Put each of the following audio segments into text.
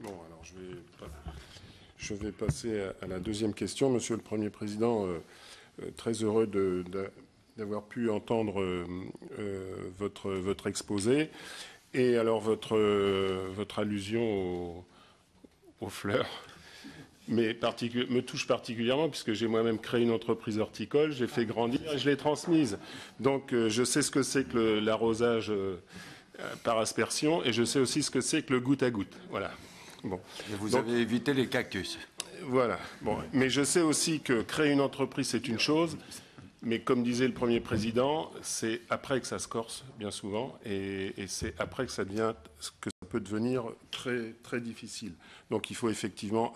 Bon, alors je vais passer à la deuxième question. Monsieur le Premier Président, très heureux d'avoir pu entendre votre exposé. Et alors votre allusion aux fleurs me touche particulièrement puisque j'ai moi-même créé une entreprise horticole, j'ai fait grandir et je l'ai transmise. Donc je sais ce que c'est que l'arrosage par aspersion et je sais aussi ce que c'est que le goutte à goutte. Voilà. Bon. Et vous avez évité les cactus. Voilà. Bon. Mais je sais aussi que créer une entreprise, c'est une chose. Mais comme disait le Premier Président, c'est après que ça se corse, bien souvent, et c'est après que ça peut devenir très, très difficile. Donc il faut effectivement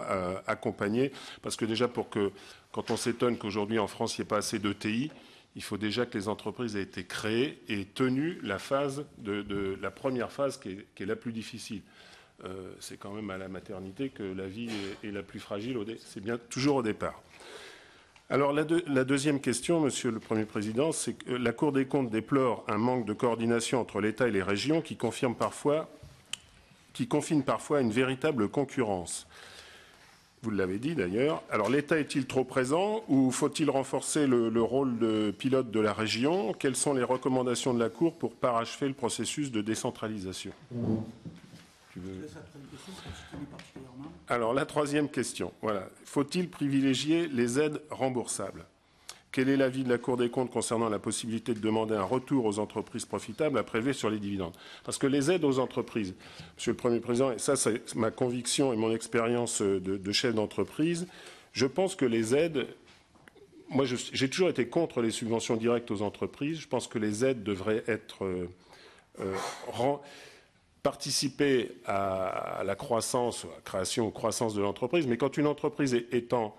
accompagner, parce que déjà quand on s'étonne qu'aujourd'hui en France il n'y ait pas assez d'ETI, il faut déjà que les entreprises aient été créées et tenues la première phase qui est la plus difficile. C'est quand même à la maternité que la vie est la plus fragile, c'est bien toujours au départ. Alors la deuxième question, Monsieur le Premier Président, c'est que la Cour des comptes déplore un manque de coordination entre l'État et les régions qui confine parfois à une véritable concurrence. Vous l'avez dit d'ailleurs. Alors l'État est-il trop présent ou faut-il renforcer le rôle de pilote de la région? Quelles sont les recommandations de la Cour pour parachever le processus de décentralisation? Alors, la troisième question. Voilà. Faut-il privilégier les aides remboursables? Quel est l'avis de la Cour des comptes concernant la possibilité de demander un retour aux entreprises profitables à prélever sur les dividendes? Parce que les aides aux entreprises, Monsieur le Premier Président, et ça c'est ma conviction et mon expérience de chef d'entreprise, je pense que les aides... Moi, j'ai toujours été contre les subventions directes aux entreprises. Je pense que les aides devraient être... participer à la croissance, à la création ou croissance de l'entreprise, mais quand une entreprise est en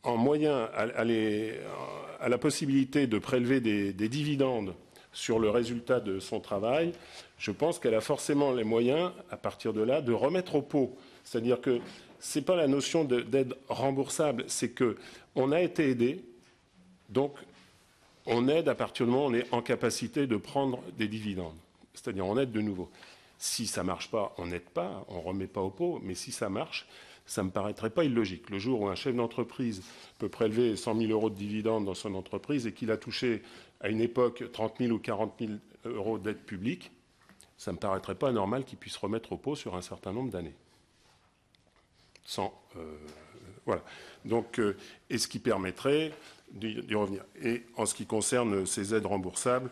moyen à la possibilité de prélever des dividendes sur le résultat de son travail, je pense qu'elle a forcément les moyens, à partir de là, de remettre au pot. C'est-à-dire que ce n'est pas la notion d'aide remboursable, c'est qu'on a été aidé, donc on aide à partir du moment où on est en capacité de prendre des dividendes. C'est-à-dire on aide de nouveau. Si ça ne marche pas, on n'aide pas, on ne remet pas au pot, mais si ça marche, ça ne me paraîtrait pas illogique. Le jour où un chef d'entreprise peut prélever 100 000 euros de dividendes dans son entreprise et qu'il a touché à une époque 30 000 ou 40 000 euros d'aide publique, ça ne me paraîtrait pas anormal qu'il puisse remettre au pot sur un certain nombre d'années. Voilà. Donc, et ce qui permettrait d'y revenir. Et en ce qui concerne ces aides remboursables,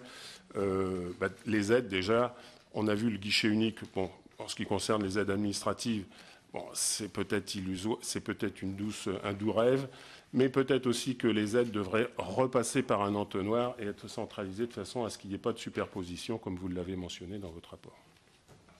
les aides, déjà, on a vu le guichet unique, bon, en ce qui concerne les aides administratives, bon, c'est peut-être illusoire, c'est peut-être un doux rêve, mais peut-être aussi que les aides devraient repasser par un entonnoir et être centralisées de façon à ce qu'il n'y ait pas de superposition, comme vous l'avez mentionné dans votre rapport.